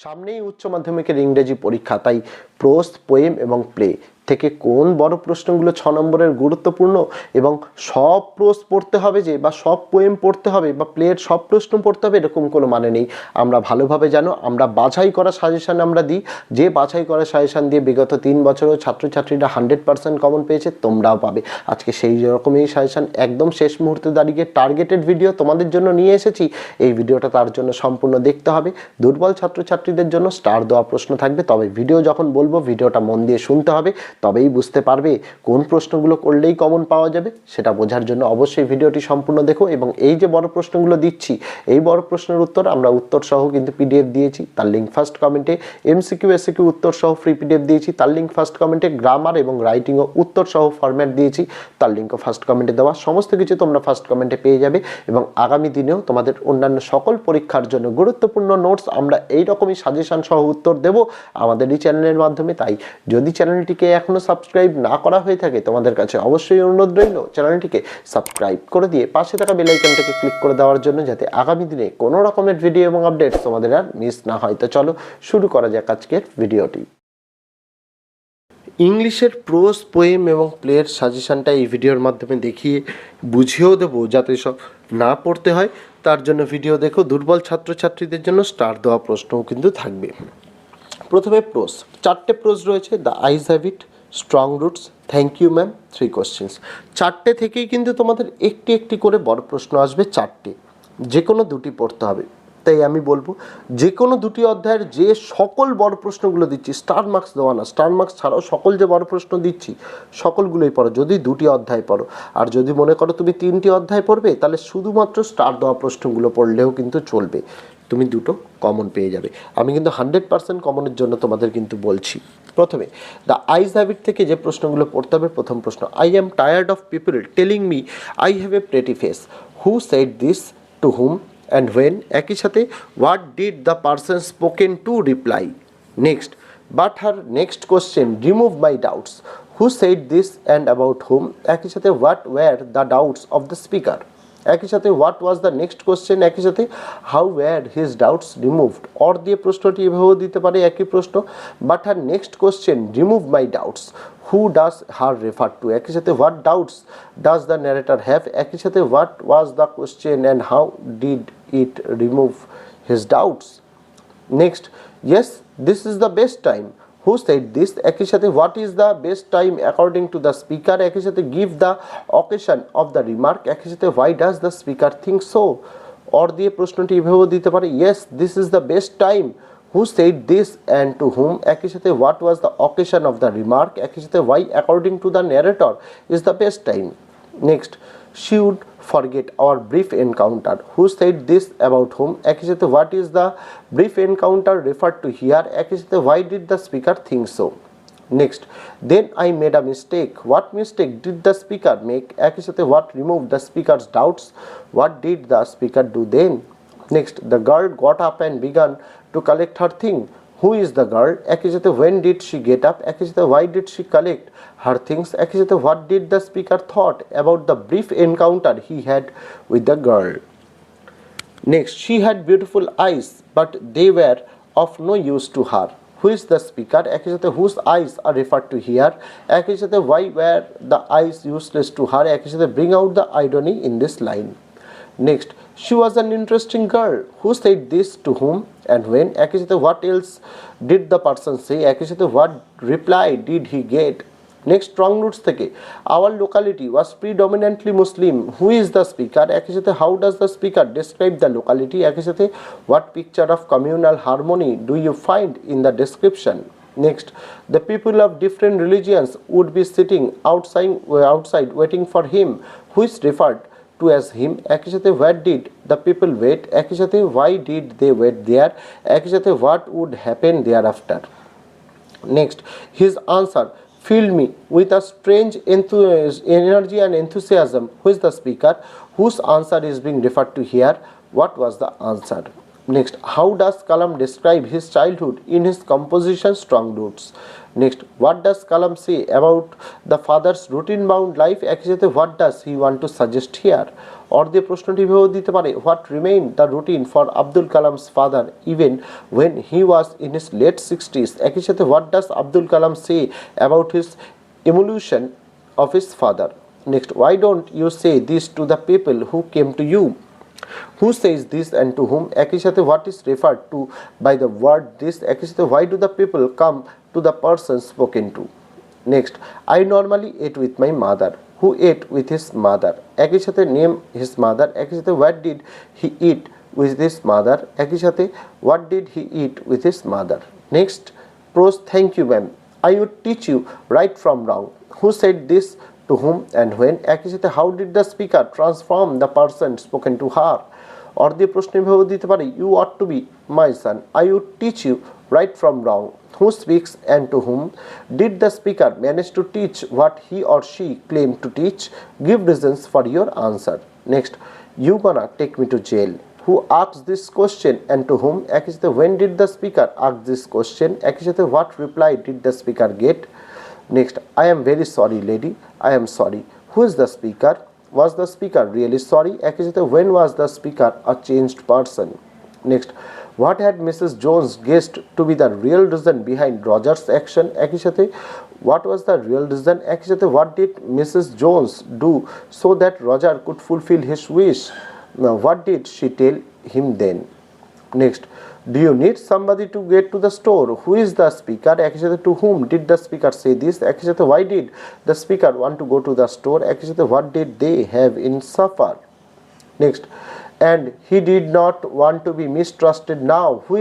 সামনেই উচ্চ মাধ্যমিকের ইংরেজি পরীক্ষা, তাই প্রোজ, পোয়েম এবং প্লে থেকে কোন বড় প্রশ্নগুলো 6 নম্বরের গুরুত্বপূর্ণ এবং সব প্রোজ পড়তে হবে যে বা সব পোয়েম পড়তে হবে বা প্লের সব প্রশ্ন পড়তে হবে এরকম কোনো মানে নেই। আমরা ভালোভাবে জানো আমরা বাছাই করা সাজেশান আমরা দিই, যে বাছাই করা সাজেশান দিয়ে বিগত 3 বছরেও ছাত্রছাত্রীরা 100% কমন পেয়েছে, তোমরাও পাবে। আজকে সেই রকমই সাজেশান একদম শেষ মুহূর্তে দাঁড়িয়ে টার্গেটেড ভিডিও তোমাদের জন্য নিয়ে এসেছি। এই ভিডিওটা তার জন্য সম্পূর্ণ দেখতে হবে। দুর্বল ছাত্রছাত্রীদের জন্য স্টার দেওয়া প্রশ্ন থাকবে, তবে ভিডিও যখন বলবো ভিডিওটা মন দিয়ে শুনতে হবে, তবেই বুঝতে পারবে কোন প্রশ্নগুলো করলেই কমন পাওয়া যাবে। সেটা বোঝার জন্য অবশ্যই ভিডিওটি সম্পূর্ণ দেখো। এবং এই যে বড় প্রশ্নগুলো দিচ্ছি, এই বড় প্রশ্নের উত্তর আমরা উত্তর সহ কিন্তু পিডিএফ দিয়েছি, তার লিঙ্ক ফার্স্ট কমেন্টে। এমসিকিউ এসিকিউ উত্তর সহ ফ্রি পিডিএফ দিয়েছি, তার লিঙ্ক ফার্স্ট কমেন্টে। গ্রামার এবং রাইটিং ও উত্তর সহ ফরম্যাট দিয়েছি, তার লিঙ্কও ফার্স্ট কমেন্টে দেওয়া। সমস্ত কিছু তোমরা ফার্স্ট কমেন্টে পেয়ে যাবে। এবং আগামী দিনেও তোমাদের অন্যান্য সকল পরীক্ষার জন্য গুরুত্বপূর্ণ নোটস আমরা এই রকমই সাজেশন সহ উত্তর দেব আমাদের এই চ্যানেলের মাধ্যমে। তাই যদি চ্যানেলটিকে এখনো সাবস্ক্রাইব না করা হয়ে থাকে, তোমাদের কাছে অবশ্যই অনুরোধ রইল চ্যানেলটিকে সাবস্ক্রাইব করে দিয়ে পাশে থাকা বেল আইকনটাকে ক্লিক করে দেওয়ার জন্য, যাতে আগামী দিনে কোনো রকমের ভিডিও এবং আপডেটস তোমাদের আর মিস না হয়। তো চলো শুরু করা যাক আজকের ভিডিওটি। ইংলিশের প্রোজ, পোয়েম এবং প্লের সাজেশনটা এই ভিডিওর মাধ্যমে দেখিয়ে বুঝিয়েও দেবো, যাতে সব না পড়তে হয়। তার জন্য ভিডিও দেখো। দুর্বল ছাত্রছাত্রীদের জন্য স্টার দেওয়া প্রশ্নও কিন্তু থাকবে। প্রথমে প্রোজ, 4টে প্রোজ রয়েছে। The eyes have it, strong roots, thank you ma'am, 3 questions. 4টে থেকেই কিন্তু তোমাদের একটি একটি করে বড় প্রশ্ন আসবে। 4টে, যে কোনো 2টি পড়তে হবে। তাই আমি বলবো যে কোনো 2টি অধ্যায়ের যে সকল বড় প্রশ্নগুলো দিচ্ছি, স্টার মার্কস দেওয়া না, স্টার মার্কস ছাড়াও সকল যে বড় প্রশ্ন দিচ্ছি সকলগুলোই পড়ো, যদি 2টি অধ্যায় পড়ো। আর যদি মনে করো তুমি 3টি অধ্যায় পড়বে, তাহলে শুধুমাত্র স্টার দেওয়া প্রশ্নগুলো পড়লেও কিন্তু চলবে, তুমি 2টো কমন পেয়ে যাবে। আমি কিন্তু 100% কমনের জন্য তোমাদের কিন্তু বলছি। প্রথমে দ্য আইজ হ্যাবিট থেকে যে প্রশ্নগুলো পড়তে হবে। প্রথম প্রশ্ন, I am tired of people telling me I have a pretty face, who said this, to whom and when. একই সাথে what did the person spoken to reply. Next, but her next question remove my doubts, who said this and about whom. একই সাথে what were the doubts of the speaker. একই সাথে what was the next question. একই সাথে how were his doubts removed. Or দিয়ে প্রশ্নটি এভাবেও দিতে পারে, একই প্রশ্ন। But her next question remove my doubts, who does her refer to. একই সাথে what doubts does the narrator have. একই সাথে what was the question and how did it remove his doubts. Next, yes this is the best time, who said this. একই সাথে what is the best time according to the speaker. একই সাথে give the occasion of the remark. একই সাথে why does the speaker think so. Or দিয়ে প্রশ্নটি এভাবেও দিতে পারে, yes this is the best time, who said this and to whom. একই সাথে what was the occasion of the remark. একই সাথে why according to the narrator is the best time. Next, she would forget our brief encounter, who said this about whom। একই সাথে what is the brief encounter referred to here। একই সাথে why did the speaker think so। Next, then I made a mistake, what mistake did the speaker make। একই সাথে what removed the speaker's doubts, what did the speaker do then। Next, the girl got up and began to collect her thing, who is the girl। একই সাথে when did she get up। একই সাথে why did she collect her things। একই সাথে what did the speaker thought about the brief encounter he had with the girl। Next, she had beautiful eyes but they were of no use to her, who is the speaker। একই সাথে whose eyes are referred to here। একই সাথে why were the eyes useless to her। একই সাথে bring out the irony in this line। Next, she was an interesting girl, who said this to whom and when। একই সাথে what else did the person say। একই সাথে what reply did he get। Next, strong roots থেকে our locality was predominantly Muslim, who is the speaker। একই সাথে how does the speaker describe the locality। একই সাথে what picture of communal harmony do you find in the description। Next, the people of different religions would be sitting outside waiting for him, who is referred to as him। একই সাথে where did the people wait। একই সাথে why did they wait there। একই সাথে what would happen thereafter। Next, his answer filled me with a strange energy and enthusiasm, who is the speaker, whose answer is being referred to here, what was the answer। Next, how does Kalam describe his childhood in his composition Strong Roots? Next, what does Kalam say about the father's routine bound life? একই সাথে what does he want to suggest here? অর্ধে প্রশ্নটি ভেবে দিতে পারে what remained the routine for Abdul Kalam's father even when he was in his late 60s? একই সাথে what does Abdul Kalam say about his evolution of his father? Next, why don't you say this to the people who came to you? Who says this and to whom? একই সাথে what is referred to by the word this? একই সাথে why do the people come to the person spoken to? Next, I normally ate with my mother. Who ate with his mother? একই সাথে name his mother. একই সাথে what did he eat with his mother? একই সাথে what did he eat with his mother? Next, prose thank you ma'am. I would teach you right from wrong. Who said this? To whom and when? একই সাথে how did the speaker transform the person spoken to her? অর্ধে প্রশ্নে ভেবে দিতে পারে you ought to be my son. I would teach you right from wrong. Who speaks and to whom? Did the speaker manage to teach what he or she claimed to teach? Give reasons for your answer. Next, you gonna take me to jail. Who asked this question and to whom? একই সাথে when did the speaker ask this question? একই সাথে what reply did the speaker get? Next, I am very sorry lady. I am sorry. Who is the speaker? Was the speaker really sorry? একই সাথে when was the speaker a changed person? Next, what had Mrs. Jones guessed to be the real reason behind Roger's action? একই সাথে what was the real reason? একই সাথে what did Mrs. Jones do so that Roger could fulfill his wish? Now, what did she tell him then? Next, do you need somebody to get to the store? Who is the speaker? একই সাথে to whom did the speaker say this? একই সাথে why did the speaker want to go to the store? একই সাথে what did they have in supper? Next, and he did not want to be mistrusted now. Who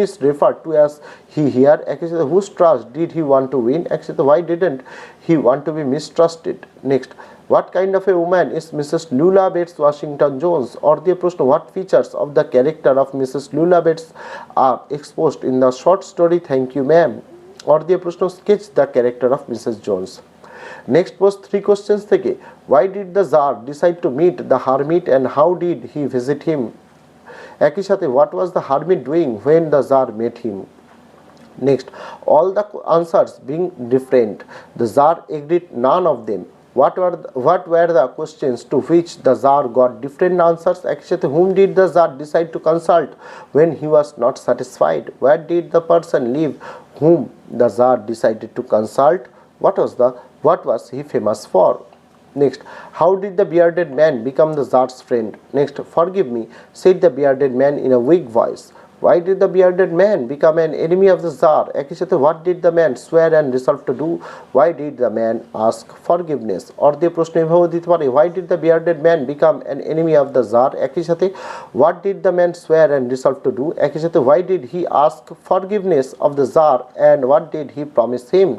is referred to as he here? একই সাথে whose trust did he want to win? একই সাথে why didn't he want to be mistrusted? Next, what kind of a woman is Mrs. Lula Bates Washington Jones? অর্ধে প্রশ্ন what features of the character of Mrs. Lula Bates are exposed in the short story Thank You Ma'am? অর্ধে প্রশ্ন sketch the character of Mrs. Jones. Next was 3 questions থেকে why did the Tsar decide to meet the hermit and how did he visit him? একই সাথে what was the hermit doing when the Tsar met him? Next, all the answers being different, the Tsar agreed none of them. What were the questions to which the Tsar got different answers? একই সাথে whom did the Tsar decide to consult when he was not satisfied? Where did the person live whom the Tsar decided to consult? What was he famous for? Next, how did the bearded man become the Tsar's friend? Next, forgive me, said the bearded man in a weak voice. Why did the bearded man become an enemy of the Tsar? একই সাথে what did the man swear and resolve to do? Why did the man ask forgiveness? অর্ধে প্রশ্ন এভাবে দিতে পারে why did the bearded man become an enemy of the Tsar? একই সাথে what did the man swear and resolve to do? একই সাথে why did he ask forgiveness of the Tsar and what did he promise him?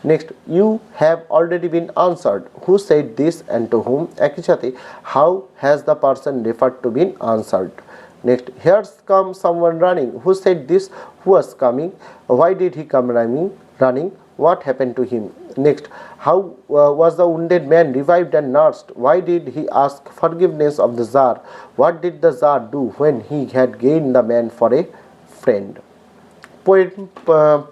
Next, you have already been answered. Who said this and to whom? একই সাথে how has the person referred to been answered? Next, here comes someone running. Who said this? Who was coming? Why did he come running? What happened to him? Next, how was the wounded man revived and nursed? Why did he ask forgiveness of the Tsar? What did the Tsar do when he had gained the man for a friend?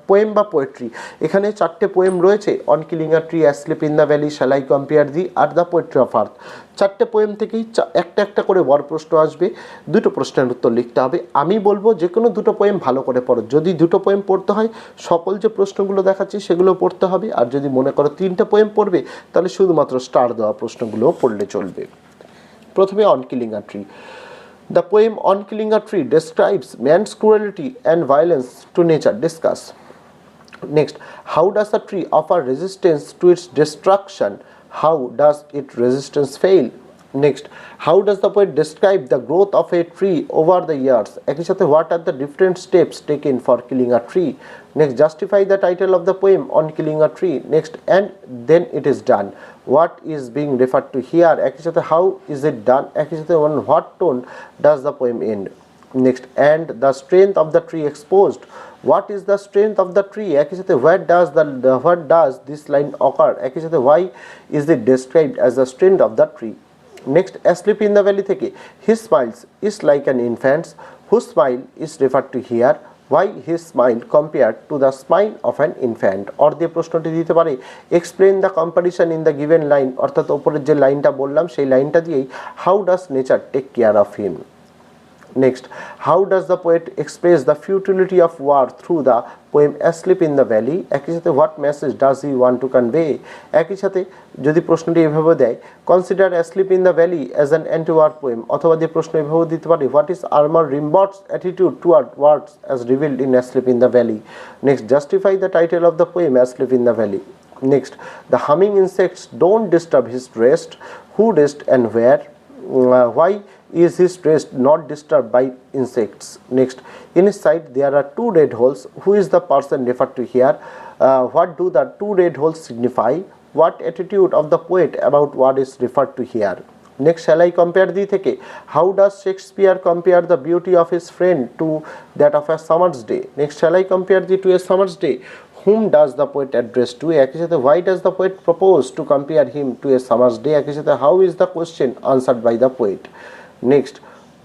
Poem বা poetry, এখানে 4টে poem রয়েছে on killing a tree, asleep in the valley, shall I compare thee আর the poetry of earth. 4টে poem থেকেই একটা একটা করে বড় প্রশ্ন আসবে, 2টো প্রশ্নের উত্তর লিখতে হবে। আমি বলবো যে কোনো 2টো পোয়েম ভালো করে পড়ো। যদি 2টো পোয়েম পড়তে হয় সকল যে প্রশ্নগুলো দেখাচ্ছি সেগুলো পড়তে হবে, আর যদি মনে করো 3টে পোয়েম পড়বে তাহলে শুধুমাত্র স্টার দেওয়া প্রশ্নগুলোও পড়লে চলবে। প্রথমে on killing a tree. The poem On Killing a Tree describes man's cruelty and violence to nature. Discuss. Next, how does a tree offer resistance to its destruction? How does its resistance fail? Next, how does the poet describe the growth of a tree over the years? একই সাথে what are the different steps taken for killing a tree? Next, justify the title of the poem On Killing a Tree. Next, and then it is done. What is being referred to here? একই সাথে how is it done? একই সাথে on what tone does the poem end? Next, and the strength of the tree exposed. What is the strength of the tree? একই সাথে what does this line occur? একই সাথে why is it described as the strength of the tree? Next, asleep in the valley থেকে he smiles is like an infant's. whose smile is referred to here, why his smile compared to the smile of an infant, or দিয়ে প্রশ্নটি দিতে পারে explain the comparison in the given line, অর্থাৎ উপরের যে লাইনটা বললাম সেই লাইনটা দিয়েই how does nature take care of him. Next, how does the poet express the futility of war through the poem Asleep in the Valley? একই সাথে what message does he want to convey? একই সাথে যদি প্রশ্নটি এভাবে দেয় consider Asleep in the Valley as an anti-war poem, অথবা দিয়ে প্রশ্ন এভাবে দিতে পারে what is Armor Rimbaud's attitude toward words as revealed in Asleep in the Valley? Next, justify the title of the poem Asleep in the Valley. Next, the humming insects don't disturb his rest. Who rests and where? Why is his rest not disturbed by insects? Next, in his sight there are two red holes. Who is the person referred to here? What do the two red holes signify? What attitude of the poet about what is referred to here? Next, shall I compare the থেকে how does Shakespeare compare the beauty of his friend to that of a summer's day? Next, shall I compare the to a summer's day? Whom does the poet address to? একই সাথে why does the poet propose to compare him to a summer's day? একই সাথে how is the question answered by the poet? Next,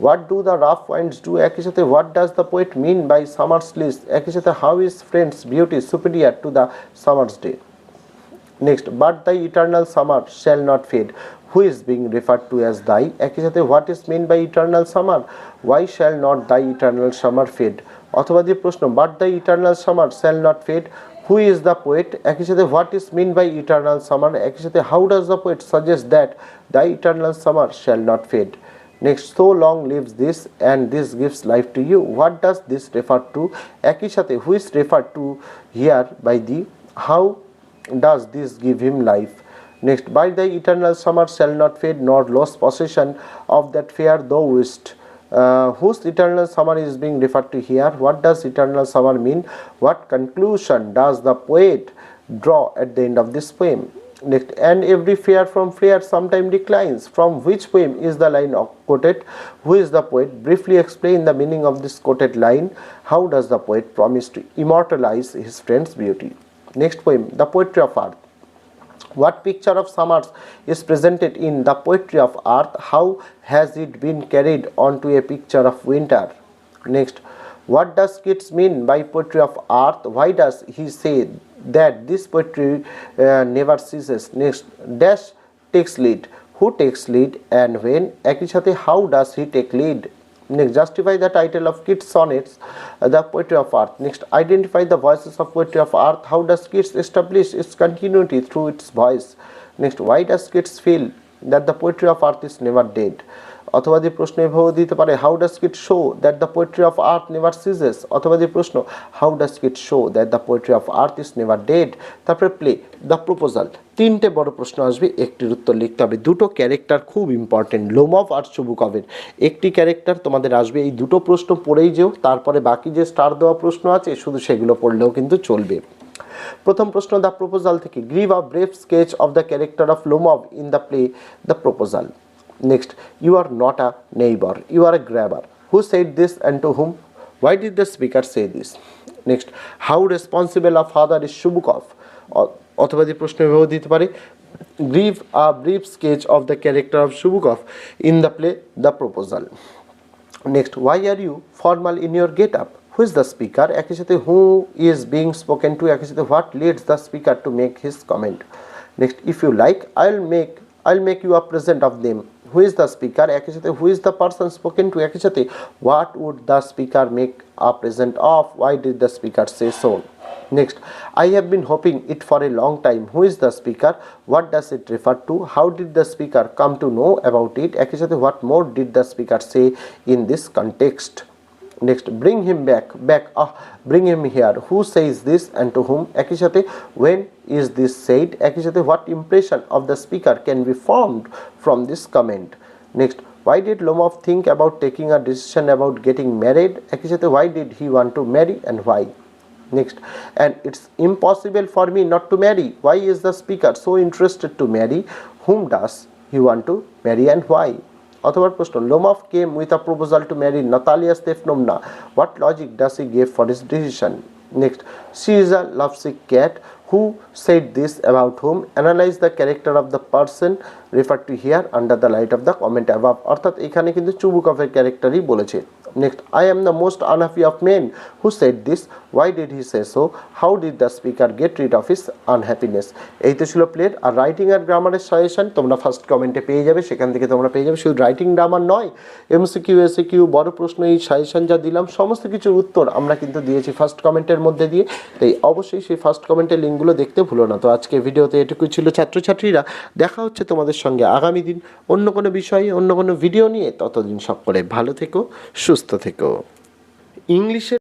what do the rough winds do? একই সাথে what does the poet mean by summer's bliss? একই সাথে how is friend's beauty superior to the summer's day? Next, but thy eternal summer shall not fade. Who is being referred to as thy? একই সাথে what is meant by eternal summer? Why shall not thy eternal summer fade? অথবা দিয়ে প্রশ্ন but thy eternal summer shall not fade. Who is the poet? একই সাথে what is meant by eternal summer? একই সাথে how does the poet suggest that thy eternal summer shall not fade? Next, so long lives this and this gives life to you. What does this refer to? একই সাথে who is referred to here by the how does this give him life? Next, by thy eternal summer shall not fade nor lose possession of that fair thou wist. Whose eternal summer is being referred to here? What does eternal summer mean? What conclusion does the poet draw at the end of this poem? Next, and every fair from fair sometime declines. From which poem is the line quoted? Who is the poet? Briefly explain the meaning of this quoted line. How does the poet promise to immortalize his friend's beauty? Next poem, The Poetry of Earth. What picture of summers is presented in The Poetry of Earth? How has it been carried onto a picture of winter? Next, what does Keats mean by poetry of earth? Why does he say that this poetry never ceases? Next, dash takes lead. Who takes lead and when? একই সাথে how does he take lead? Next, justify the title of Keats' sonnets, The Poetry of Earth. Next, identify the voices of Poetry of Earth. How does Keats establish its continuity through its voice? Next, why does Keats feel that the poetry of earth is never dead? অথবা দিয়ে প্রশ্ন এভাবে দিতে পারে how does Keats show that the poetry of earth never ceases? অথবা দিয়ে প্রশ্ন how does Keats show that the poetry of earth is never dead? তারপরে প্লে দ্য প্রপোজাল। তিনটে বড় প্রশ্ন আসবে, একটির উত্তর লিখতে হবে। দুটো ক্যারেক্টার খুব ইম্পর্টেন্ট, লোমভ আর চুবুকভের একটি ক্যারেক্টার তোমাদের আসবে। এই দুটো প্রশ্ন পড়েই যেও, তারপরে বাকি যে স্টার দেওয়া প্রশ্ন আছে শুধু সেগুলো পড়লেও কিন্তু চলবে। প্রথম প্রশ্ন দ্য প্রপোজাল থেকে, give a ব্রেফ sketch of the character of Lomov in the play the proposal. Next, you are not a neighbor, you are a grabber. Who said this and to whom? Why did the speaker say this? Next, how responsible a father is Shubukov? অথবা যে প্রশ্ন এভাবে দিতে পারে, give a brief sketch of the character of Shubukov in the play The Proposal. Next, why are you formal in your get-up? Who is the speaker? একই সাথে who is being spoken to? একই সাথে what leads the speaker to make his comment? Next, if you like, I'll make you a present of them. Who is the speaker? একই সাথে who is the person spoken to? একই সাথে what would the speaker make a present of? Why did the speaker say so? Next, I have been hoping it for a long time. Who is the speaker? What does it refer to? How did the speaker come to know about it? একই সাথে what more did the speaker say in this context? Next, bring him back, bring him here. Who says this and to whom? একই সাথে when is this said? একই সাথে what impression of the speaker can be formed from this comment? Next, why did Lomov think about taking a decision about getting married? একই সাথে why did he want to marry and why? Next, and it's impossible for me not to marry. Why is the speaker so interested to marry? Whom does he want to marry and why? অথবা প্রশ্ন, Lomov came with a proposal to marry Natalia Stefnovna. What logic does he give for his decision? Next, she is a lovesick cat. Who said this about whom, analyze the character of the person referred to here under the light of the comment above। অর্থাৎ এখানে কিন্তু চুবুকফের ক্যারেক্টারই বলেছে। Next, I am the most unhappy of men, who said this, why did he say so, how did the speaker get rid of his unhappiness। এই তো ছিল প্লের। আর writing আর গ্রামারের suggestion তোমরা first কমেন্টে পেয়ে যাবে, সেখান থেকে তোমরা পেয়ে যাবে। শুধু রাইটিং গ্রামার নয়, এমসিকিউ এসিকিউ বড় প্রশ্ন, এই সাজেশন যা দিলাম সমস্ত কিছুর উত্তর আমরা কিন্তু দিয়েছি ফার্স্ট কমেন্টের মধ্যে দিয়ে। তাই অবশ্যই সেই ফার্স্ট কমেন্টের লিঙ্কগুলো দেখতে ভুলো না। তো আজকে ভিডিওতে এটুকুই ছিল ছাত্রছাত্রীরা। দেখা হচ্ছে তোমাদের সঙ্গে আগামী দিন অন্য কোনো বিষয়ে, অন্য কোনো ভিডিও নিয়ে। ততদিন সকলে ভালো থেকো, সুস্থ থেকো। ইংলিশে